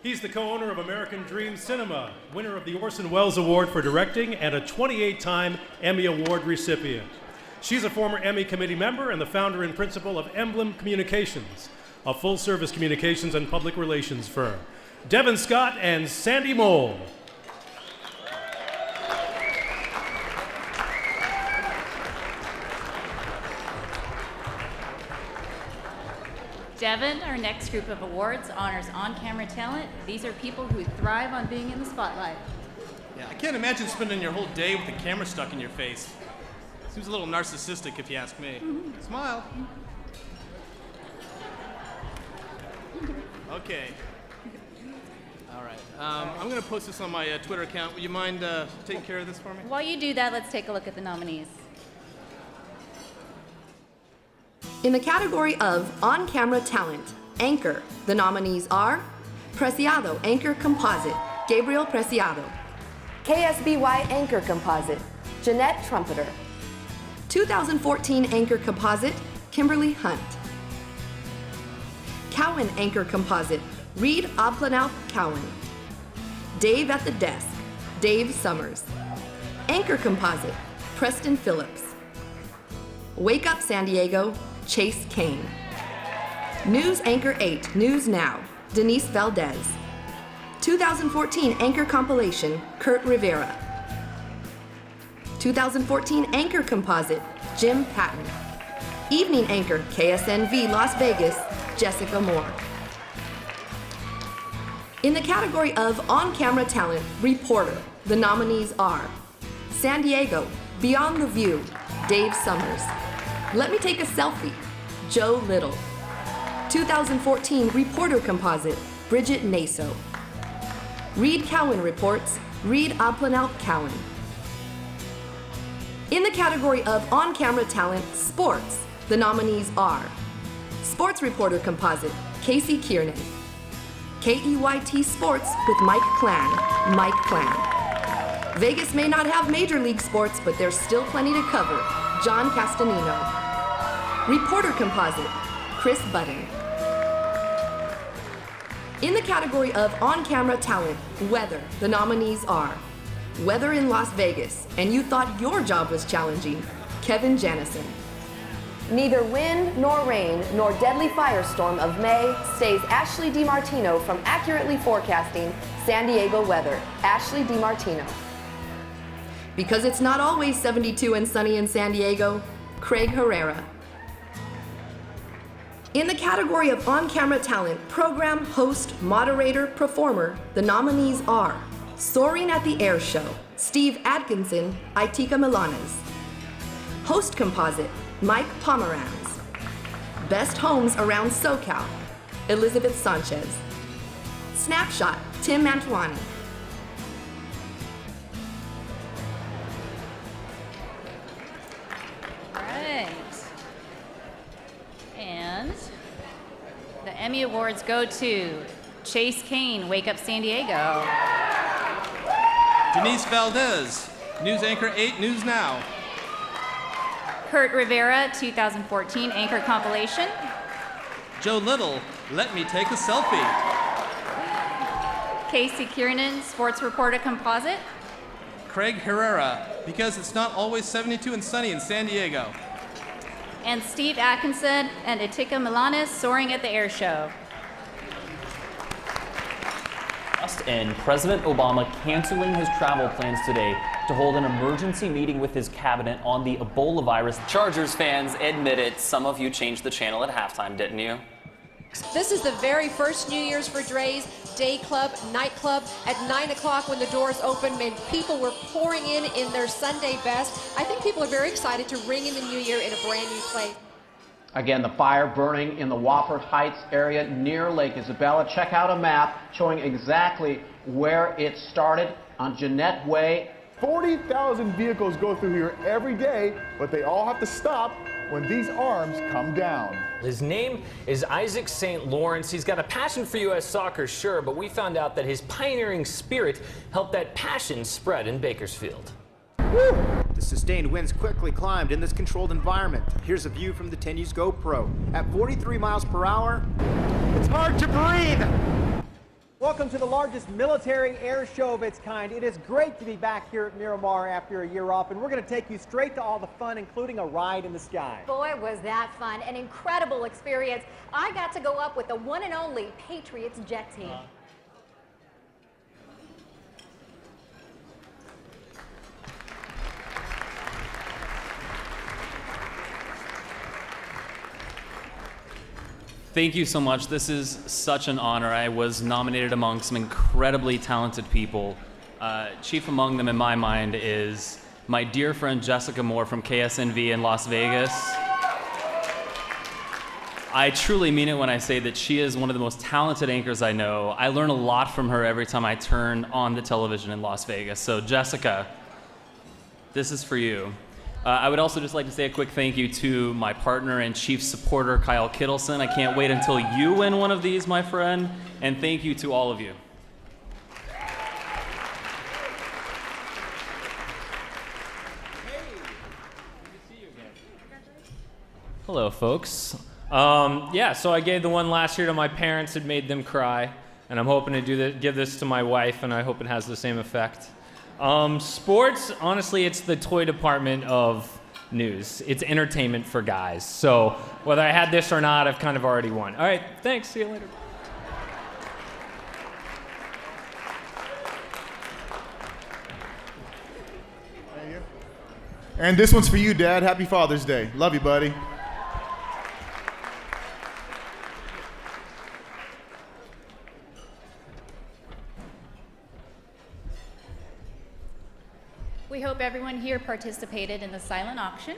He's the co-owner of American Dream Cinema, winner of the Orson Welles Award for directing, and a 28-time Emmy Award recipient. She's a former Emmy committee member and the founder and principal of Emblem Communications, a full-service communications and public relations firm. Devin Scott and Sandy Mole. Devin, our next group of awards honors on-camera talent. These are people who thrive on being in the spotlight. Yeah, I can't imagine spending your whole day with the camera stuck in your face. Seems a little narcissistic if you ask me. Smile. Okay. All right. I'm going to post this on my Twitter account. Would you mind taking care of this for me? While you do that, let's take a look at the nominees. In the category of on-camera talent, anchor, the nominees are Preciado Anchor Composite, Gabriel Preciado. KSBY Anchor Composite, Jeanette Trumpeter. 2014 Anchor Composite, Kimberly Hunt. Cowan Anchor Composite, Reed Oblanau Cowan. Dave at the Desk, Dave Summers. Anchor Composite, Preston Phillips. Wake Up San Diego, Chase Kane. News Anchor 8, News Now, Denise Valdez. 2014 Anchor Compilation, Kurt Rivera. 2014 Anchor Composite, Jim Patton. Evening Anchor, KSNV Las Vegas, Jessica Moore. In the category of on-camera talent, reporter, the nominees are San Diego, Beyond the View, Dave Summers. Let Me Take a Selfie, Joe Little. 2014 Reporter Composite, Bridget Naso. Reed Cowan Reports, Reed Oblanau Cowan. In the category of on-camera talent, sports, the nominees are Sports Reporter Composite, Casey Kiernan. KEYT Sports with Mike Klan, Mike Klan. Vegas may not have major league sports, but there's still plenty to cover, John Castanino. Reporter Composite, Chris Button. In the category of on-camera talent, weather, the nominees are Weather in Las Vegas, and you thought your job was challenging, Kevin Janison. Neither wind nor rain nor deadly firestorm of May stays Ashley DiMartino from accurately forecasting San Diego weather, Ashley DiMartino. Because it's not always 72 and sunny in San Diego, Craig Herrera. In the category of on-camera talent, program, host, moderator, performer, the nominees are Soaring at the Air Show, Steve Atkinson, Itika Milanes. Host Composite, Mike Pomeranz. Best Homes Around SoCal, Elizabeth Sanchez. Snapshot, Tim Mantuani. All right. And the Emmy Awards go to Chase Kane, Wake Up San Diego. Denise Valdez, News Anchor 8, News Now. Kurt Rivera, 2014 Anchor Compilation. Joe Little, Let Me Take a Selfie. Casey Kiernan, Sports Reporter Composite. Craig Herrera, Because It's Not Always 72 and Sunny in San Diego. And Steve Atkinson and Itika Milanes, Soaring at the Air Show. And President Obama canceling his travel plans today to hold an emergency meeting with his cabinet on the Ebola virus. Chargers fans admit it. Some of you changed the channel at halftime, didn't you? This is the very first New Year's for Dre's Day Club, nightclub at 9 o'clock when the doors opened, and people were pouring in their Sunday best. I think people are very excited to ring in the new year in a brand new place. Again, the fire burning in the Wofford Heights area near Lake Isabella. Check out a map showing exactly where it started on Jeanette Way. 40,000 vehicles go through here every day, but they all have to stop when these arms come down. His name is Isaac St. Lawrence. He's got a passion for U.S. soccer, sure, but we found out that his pioneering spirit helped that passion spread in Bakersfield. Woo! The sustained winds quickly climbed in this controlled environment. Here's a view from the 10U's GoPro. At 43 miles per hour, it's hard to breathe. Whoa! Welcome to the largest military air show of its kind. It is great to be back here at Miramar after a year off, and we're going to take you straight to all the fun, including a ride in the sky. Boy, was that fun. An incredible experience. I got to go up with the one and only Patriots jet team. Thank you so much. This is such an honor. I was nominated among some incredibly talented people. Chief among them in my mind is my dear friend Jessica Moore from KSNV in Las Vegas. I truly mean it when I say that she is one of the most talented anchors I know. I learn a lot from her every time I turn on the television in Las Vegas. So Jessica, this is for you. I would also just like to say a quick thank you to my partner and chief supporter, Kyle Kittleson. I can't wait until you win one of these, my friend. And thank you to all of you. Hello, folks. So I gave the one last year to my parents. It made them cry. And I'm hoping to give this to my wife, and I hope it has the same effect. Sports, honestly, it's the toy department of news. It's entertainment for guys. So whether I had this or not, I've kind of already won. All right, thanks. See you later. And this one's for you, Dad. Happy Father's Day. Love you, buddy. We hope everyone here participated in the silent auction.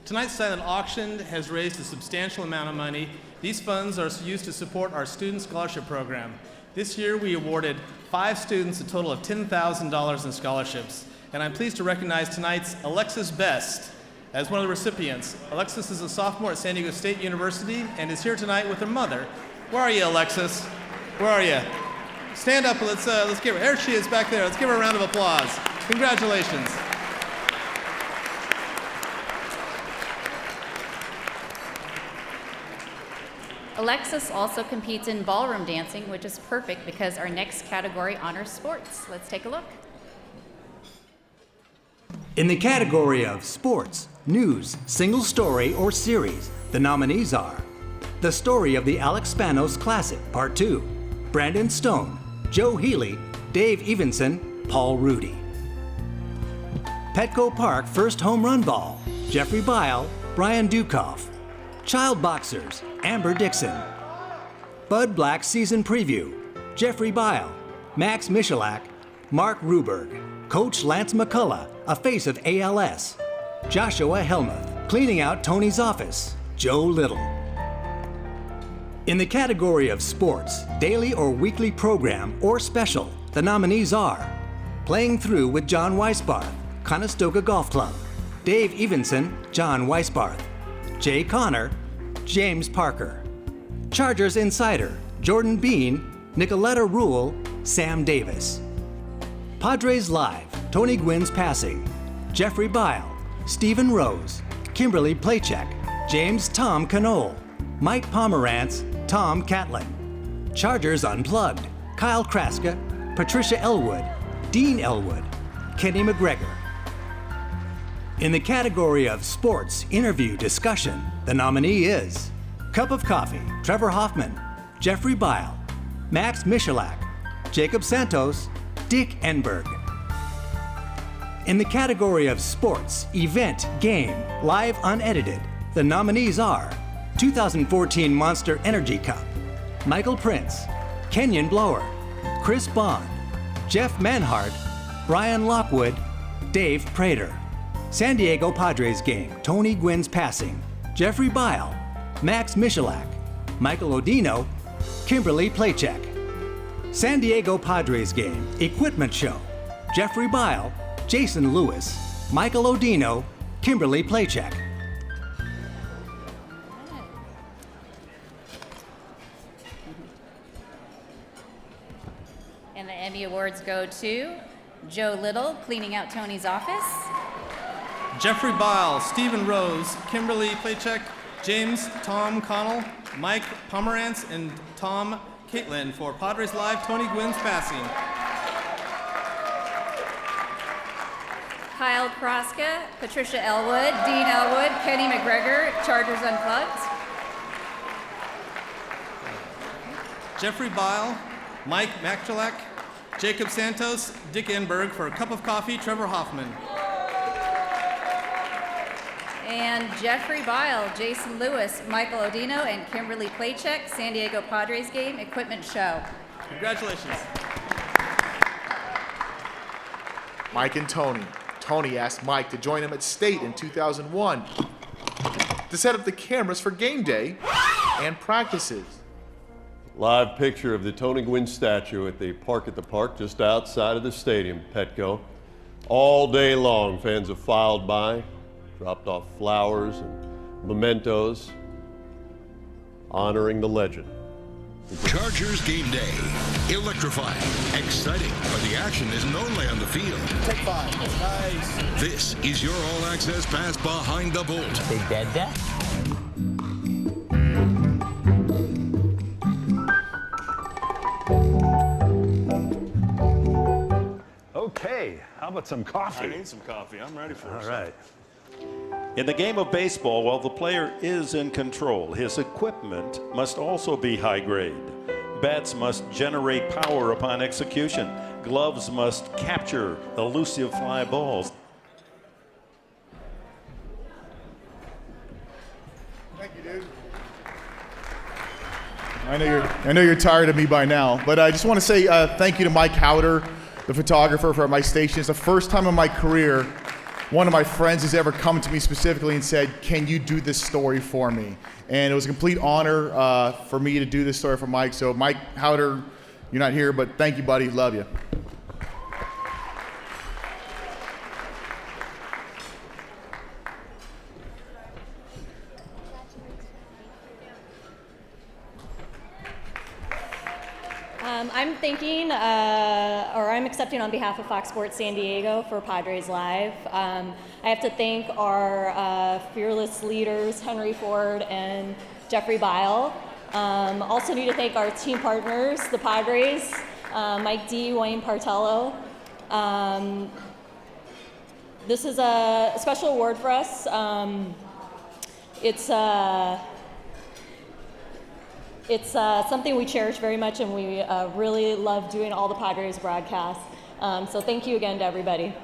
Tonight's silent auction has raised a substantial amount of money. These funds are used to support our student scholarship program. This year we awarded 5 students a total of $10,000 in scholarships. And I'm pleased to recognize tonight's Alexis Best as one of the recipients. Alexis is a sophomore at San Diego State University and is here tonight with her mother. Where are you, Alexis? Where are you? Stand up, let's give her, there she is back there. Let's give her a round of applause. Congratulations. Alexis also competes in ballroom dancing, which is perfect because our next category honors sports. Let's take a look. In the category of sports, news, single story, or series, the nominees are The Story of the Alex Spanos Classic, Part 2, Brandon Stone, Joe Healy, Dave Evenson, Paul Rudy. Petco Park First Home Run Ball, Jeffrey Bile, Brian Dukoff. Child Boxers, Amber Dixon. Bud Black Season Preview, Jeffrey Bile, Max Michalak, Mark Ruberg. Coach Lance McCullough, a face of ALS. Joshua Helmuth, cleaning out Tony's office, Joe Little. In the category of sports, daily or weekly program, or special, the nominees are Playing Through with John Weisbarth, Conestoga Golf Club. Dave Evenson, John Weisbarth. Jay Connor, James Parker. Chargers Insider, Jordan Bean, Nicoletta Rule, Sam Davis. Padres Live, Tony Gwynn's Passing. Jeffrey Bile, Stephen Rose, Kimberly Playcheck, James Tom Canole, Mike Pomerantz, Tom Catlin. Chargers Unplugged, Kyle Kraska, Patricia Elwood, Dean Elwood, Kenny McGregor. In the category of sports, interview, discussion, the nominee is Cup of Coffee, Trevor Hoffman, Jeffrey Bile, Max Michalak, Jacob Santos, Dick Enberg. In the category of sports, event, game, live unedited, the nominees are 2014 Monster Energy Cup, Michael Prince, Kenyon Blower, Chris Bond, Jeff Manhart, Brian Lockwood, Dave Prater. San Diego Padres Game, Tony Gwynn's Passing, Jeffrey Bile, Max Michalak, Michael Odino, Kimberly Playcheck. San Diego Padres Game, Equipment Show, Jeffrey Bile, Jason Lewis, Michael Odino, Kimberly Playcheck. And the Emmy Awards go to Joe Little, cleaning out Tony's office. Jeffrey Bile, Stephen Rose, Kimberly Playcheck, James Tom Connell, Mike Pomerantz, and Tom Caitlin for Padres Live, Tony Gwynn's passing. Kyle Kraska, Patricia Elwood, Dean Elwood, Kenny McGregor, Chargers Unplugged. Jeffrey Bile, Mike Makchalek, Jacob Santos, Dick Enberg for a cup of coffee, Trevor Hoffman. And Jeffrey Bile, Jason Lewis, Michael Odino, and Kimberly Playcheck, San Diego Padres Game Equipment Show. Congratulations. Mike and Tony. Tony asked Mike to join him at State in 2001 to set up the cameras for game day and practices. Live picture of the Tony Gwynn statue at the Park just outside of the stadium, Petco. All day long, fans have filed by, dropped off flowers and mementos, honoring the legend. Chargers game day. Electrifying, exciting, but the action isn't only on the field. Take 5. Nice. This is your all-access pass behind the vault. They dead that? Okay, how about some coffee? I need some coffee. I'm ready for it. All right. In the game of baseball, while the player is in control, his equipment must also be high grade. Bats must generate power upon execution. Gloves must capture elusive fly balls. Thank you, dude. I know you're tired of me by now, but I just want to say thank you to Mike Howder, the photographer for my station. It's the first time in my career one of my friends has ever come to me specifically and said, can you do this story for me? And it was a complete honor for me to do this story for Mike. So Mike Howder, you're not here, but thank you, buddy. Love you. I'm accepting on behalf of Fox Sports San Diego for Padres Live. I have to thank our fearless leaders, Henry Ford and Jeffrey Bile. Also need to thank our team partners, the Padres, Mike D, Wayne Partello. This is a special award for us. It's something we cherish very much, and we really love doing all the Padres broadcasts. So thank you again to everybody.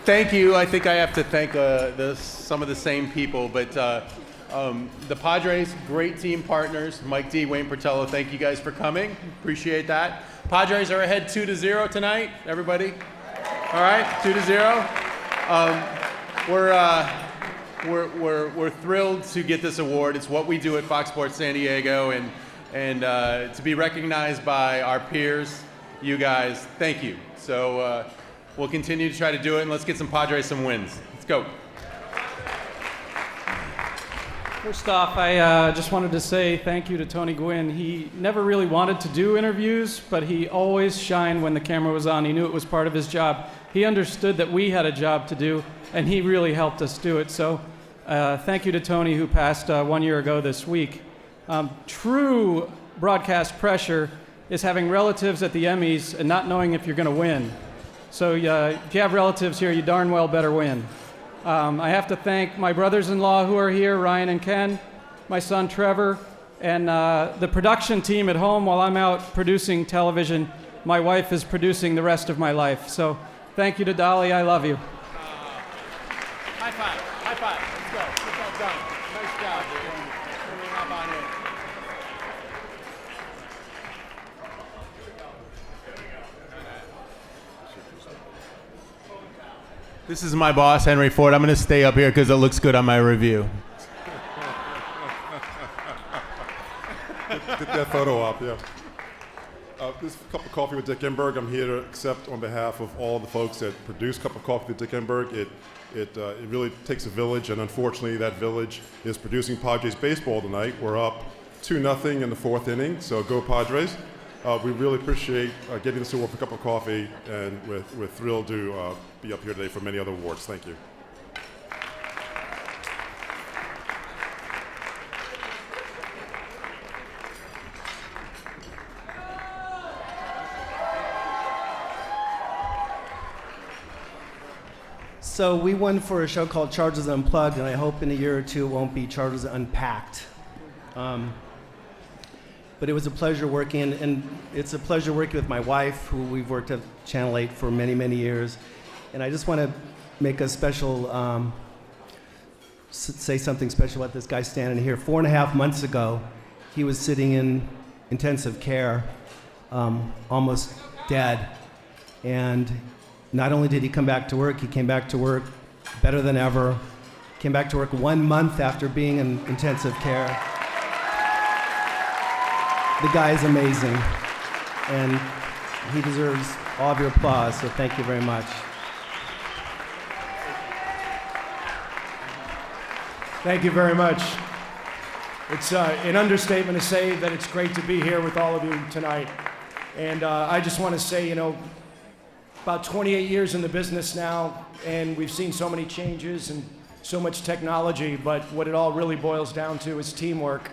Thank you. I think I have to thank some of the same people, but the Padres, great team partners. Mike D, Wayne Portello, thank you guys for coming. Appreciate that. Padres are ahead 2-0 tonight. Everybody, all right, 2-0. We're thrilled to get this award. It's what we do at Fox Sports San Diego, and to be recognized by our peers, you guys, thank you. So. We'll continue to try to do it, and let's get some Padres some wins. Let's go. First off, I just wanted to say thank you to Tony Gwynn. He never really wanted to do interviews, but he always shined when the camera was on. He knew it was part of his job. He understood that we had a job to do, and he really helped us do it. So thank you to Tony, who passed 1 year ago this week. True broadcast pressure is having relatives at the Emmys and not knowing if you're going to win. So if you have relatives here, you darn well better win. I have to thank my brothers-in-law who are here, Ryan and Ken, my son Trevor, and the production team at home. While I'm out producing television, my wife is producing the rest of my life. So thank you to Dolly. I love you. High five. High five. Let's go. Get that done. Nice job, dude. Hop on in. This is my boss, Henry Ford. I'm going to stay up here because it looks good on my review. Get that photo up, yeah. This is Cup of Coffee with Dick Enberg. I'm here to accept on behalf of all the folks that produce Cup of Coffee with Dick Enberg. It really takes a village, and unfortunately that village is producing Padres baseball tonight. We're up 2-0 in the 4th inning, so go Padres. We really appreciate getting this award for Cup of Coffee, and we're thrilled to be up here today for many other awards. Thank you. So we won for a show called Chargers Unplugged, and I hope in a year or two it won't be Chargers Unpacked. But it was a pleasure working, and it's a pleasure working with my wife, who we've worked at Channel 8 for many, many years. And I just want to make a special, say something special about this guy standing here. 4.5 months ago, he was sitting in intensive care, almost dead. And not only did he come back to work, he came back to work better than ever. Came back to work 1 month after being in intensive care. The guy is amazing, and he deserves all of your applause, so thank you very much. Thank you very much. It's an understatement to say that it's great to be here with all of you tonight. And I just want to say, about 28 years in the business now, and we've seen so many changes and so much technology, but what it all really boils down to is teamwork.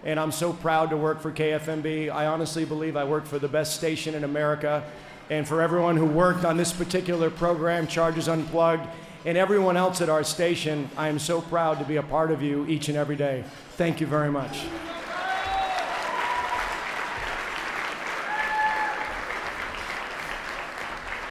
And I'm so proud to work for KFMB. I honestly believe I work for the best station in America. And for everyone who worked on this particular program, Chargers Unplugged, and everyone else at our station, I am so proud to be a part of you each and every day. Thank you very much.